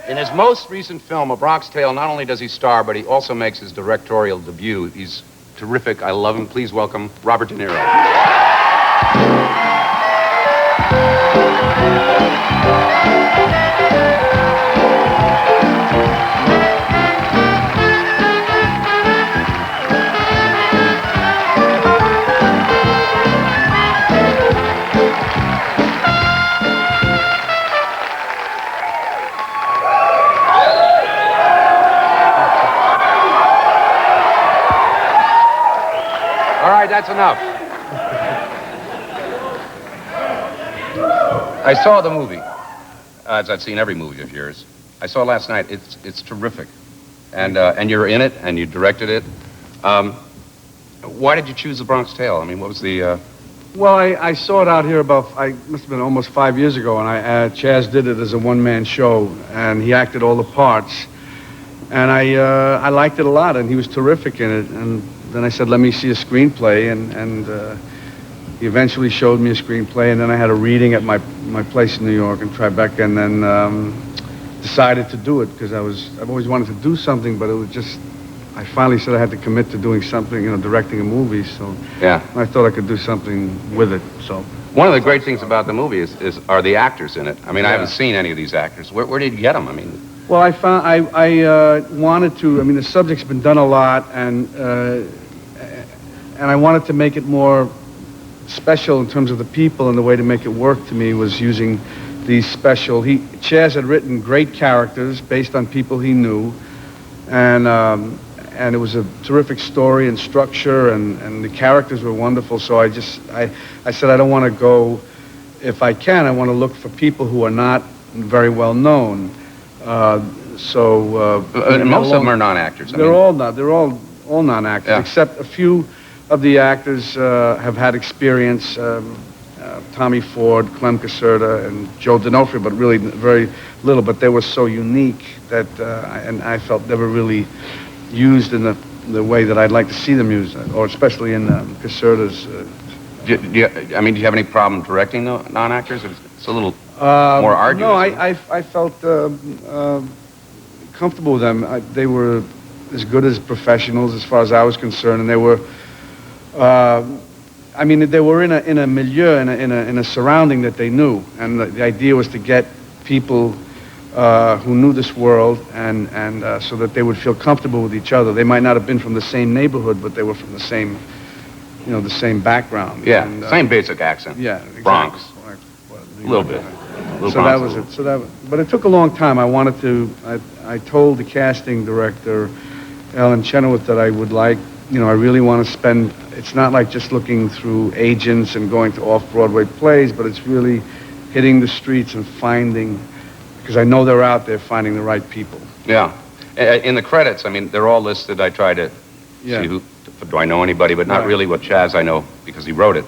In his most recent film, A Bronx Tale, not only does he star, but he also makes his directorial debut. He's terrific. I love him. Please welcome Robert De Niro. That's enough. I saw the movie, as I've seen every movie of yours. I saw it last night. It's terrific, and you're in it, and you directed it. Why did you choose The Bronx Tale? I mean, what was the? Well, I saw it out here I must have been almost 5 years ago, and Chaz did it as a one-man show, and he acted all the parts, and I liked it a lot, and he was terrific in it, and. Then I said, let me see a screenplay, and he eventually showed me a screenplay, and then I had a reading at my place in New York in Tribeca, and then decided to do it, because I've always wanted to do something, but it was just, I finally said I had to commit to doing something, directing a movie, so yeah. I thought I could do something with it, so. One of the great things about the movie are the actors in it. I mean, yeah. I haven't seen any of these actors. Where did you get them? I mean... Well, I wanted to, the subject's been done a lot, and I wanted to make it more special in terms of the people, and the way to make it work to me was using these special... Chaz had written great characters based on people he knew, and it was a terrific story and structure, and the characters were wonderful, so I said I don't want to go... If I can, I want to look for people who are not very well known. And most of them are non-actors. They're all non-actors, yeah. Except a few of the actors have had experience. Tommy Ford, Clem Caserta, and Joe D'Onofrio, but really very little. But they were so unique that, and I felt they were really used in the way that I'd like to see them used, or especially in Caserta's. Do you have any problem directing the non-actors? It's a little more arduous. No, I felt comfortable with them. They were as good as professionals as far as I was concerned, and they were. They were in a milieu, in a surrounding that they knew, and the idea was to get people who knew this world, and so that they would feel comfortable with each other. They might not have been from the same neighborhood, but they were from the same, the same background. Yeah, and, same basic accent. Yeah, exactly. Bronx. A little bit. So that was it. But it took a long time. I told the casting director, Ellen Chenoweth, that I would like, I really want to spend, it's not like just looking through agents and going to off-Broadway plays, but it's really hitting the streets and finding, because I know they're out there finding the right people. Yeah. In the credits, they're all listed. I try to see who, do I know anybody, but not really what Chaz I know, because he wrote it.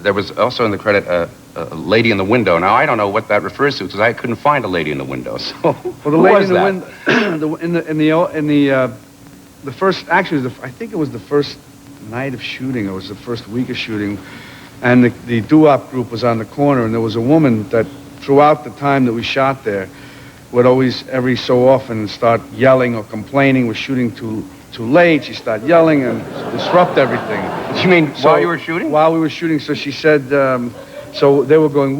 There was also in the credit a lady in the window. Now, I don't know what that refers to, because I couldn't find a lady in the window. So, well, the lady in the window, the first, actually, I think it was the first night of shooting. It was the first week of shooting, and the doo-wop group was on the corner, and there was a woman that, throughout the time that we shot there, would always, every so often, start yelling or complaining. We're shooting too late. She started yelling and disrupt everything. You mean while you were shooting? While we were shooting. So she said, so they were going,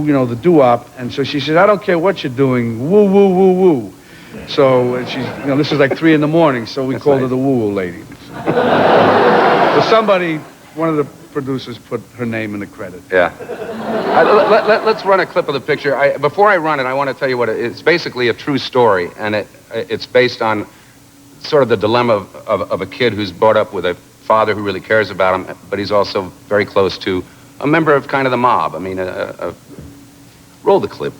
woo, the doo-wop. And so she said, I don't care what you're doing, woo, woo, woo, woo. So she's, this is like 3 in.the morning, so we called her the woo-woo lady. So somebody, one of the producers, put her name in the credit. Yeah. Let's run a clip of the picture. Before I run it, I want to tell you what it's basically a true story, and it's based on sort of the dilemma of a kid who's brought up with a father who really cares about him, but he's also very close to a member of kind of the mob. Roll the clip.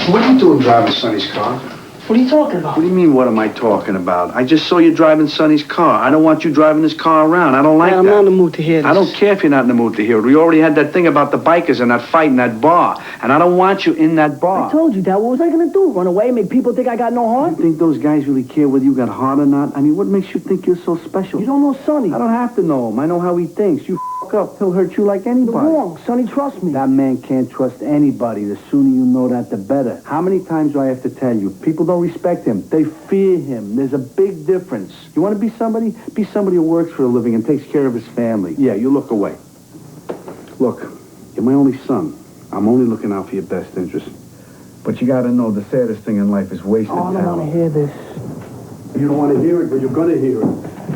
What are you doing driving Sonny's car? What are you talking about? What do you mean, what am I talking about? I just saw you driving Sonny's car. I don't want you driving this car around. I don't like that. I'm not in the mood to hear this. I don't care if you're not in the mood to hear it. We already had that thing about the bikers and that fight in that bar. And I don't want you in that bar. I told you, Dad. What was I going to do? Run away, make people think I got no heart? You think those guys really care whether you got heart or not? I mean, what makes you think you're so special? You don't know Sonny. I don't have to know him. I know how he thinks. You f*** up, he'll hurt you like anybody. You're wrong. Sonny, trust me. That man can't trust anybody. The sooner you know that, the better. How many times do I have to tell you? People don't respect him. They fear him. There's a big difference. You want to be somebody? Be somebody who works for a living and takes care of his family. Yeah, you look away. Look, you're my only son. I'm only looking out for your best interest. But you got to know the saddest thing in life is wasted talent. I don't want to hear this. You don't want to hear it, but you're going to hear it.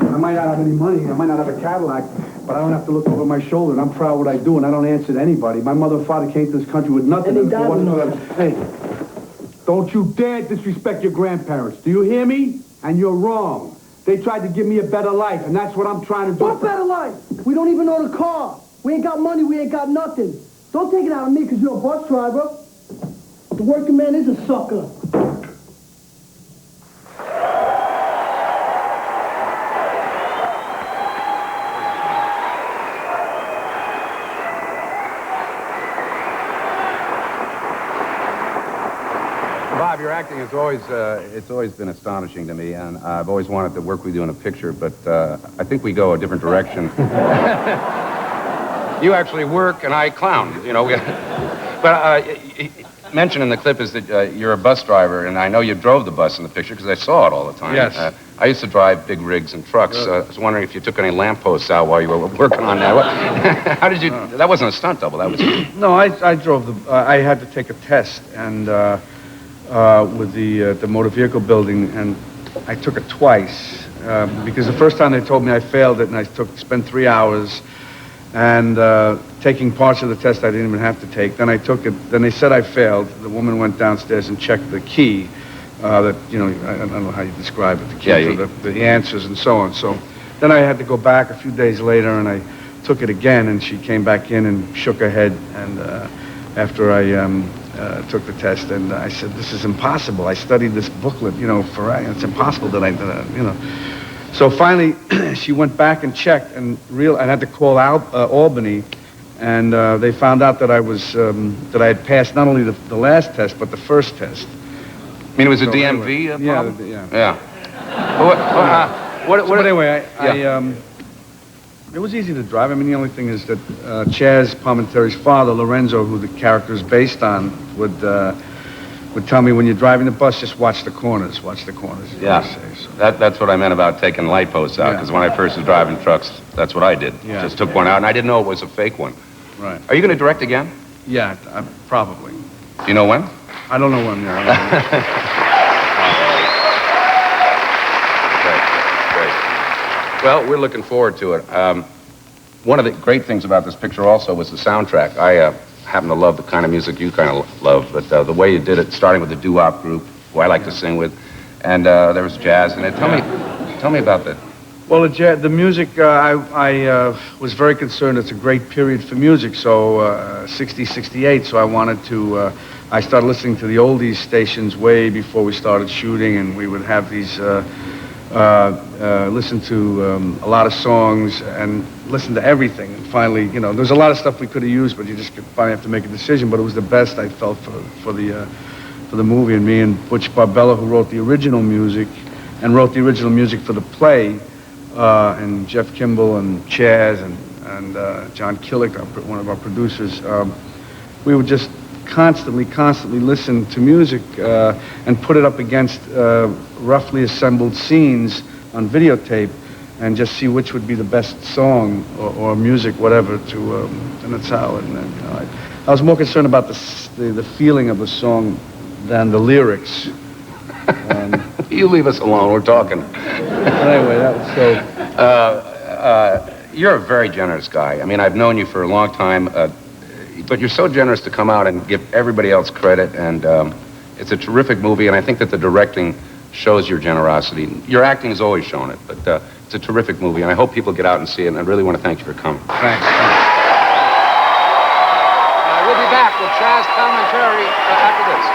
I might not have any money. I might not have a Cadillac. But I don't have to look over my shoulder, and I'm proud of what I do, and I don't answer to anybody. My mother and father came to this country with nothing. And they died with nothing. Hey, don't you dare disrespect your grandparents. Do you hear me? And you're wrong. They tried to give me a better life, and that's what I'm trying to do. What better life? We don't even own a car. We ain't got money. We ain't got nothing. Don't take it out of me because you're a bus driver. The working man is a sucker. Bob, your acting is always, it's always been astonishing to me, and I've always wanted to work with you in a picture, but I think we go a different direction. You actually work, and I clown, you know. But mentioned in the clip is that you're a bus driver, and I know you drove the bus in the picture because I saw it all the time. Yes. I used to drive big rigs and trucks. I was wondering if you took any lampposts out while you were working on that. How did you... That wasn't a stunt double, that was... No, I drove the... I had to take a test, and with the motor vehicle building, and I took it twice because the first time they told me I failed it, and I spent 3 hours and taking parts of the test I didn't even have to take. Then I took it. Then they said I failed. The woman went downstairs and checked the key. That, you know, I don't know how you describe it. The key for the answers and so on. So then I had to go back a few days later, and I took it again, and she came back in and shook her head, and after I took the test, and I said, this is impossible. I studied this booklet, you know, it's impossible that I, you know. So finally, she went back and checked, and I had to call out Albany, and they found out that that I had passed not only the last test, but the first test. I mean, it was a DMV problem? Yeah. Anyway, it was easy to drive. I mean, the only thing is that Chaz Palminteri's father, Lorenzo, who the character is based on, would tell me, when you're driving the bus, just watch the corners. Watch the corners. Yeah. So. That's what I meant about taking light posts out, because when I first was driving trucks, that's what I did. Yeah. Just took one out, and I didn't know it was a fake one. Right. Are you going to direct again? Yeah, probably. Do you know when? I don't know when. Yeah, Great. Well, we're looking forward to it. One of the great things about this picture also was the soundtrack. I happen to love the kind of music you kind of love, but the way you did it, starting with the doo-wop group, who I like to sing with, and there was jazz in it. Tell me about that. Well, the music, I was very concerned. It's a great period for music, so 60, 68, so I wanted to... I started listening to the oldies stations way before we started shooting, and we would have these, listen to a lot of songs and listen to everything. And finally, you know, there's a lot of stuff we could have used, but you just finally have to make a decision. But it was the best I felt for the movie. And me and Butch Barbella, who wrote the original music, and wrote the original music for the play, and Jeff Kimball and Chaz and John Killick, one of our producers, we would just constantly listen to music and put it up against roughly assembled scenes on videotape and just see which would be the best song or music, whatever, and that's how. And you know, I was more concerned about the feeling of the song than the lyrics. You leave us alone. We're talking. Anyway, that was so... You're a very generous guy. I mean, I've known you for a long time. But you're so generous to come out and give everybody else credit, and it's a terrific movie, and I think that the directing shows your generosity. Your acting has always shown it, but it's a terrific movie, and I hope people get out and see it, and I really want to thank you for coming. Thanks. We'll be back with Chaz Palminteri after this.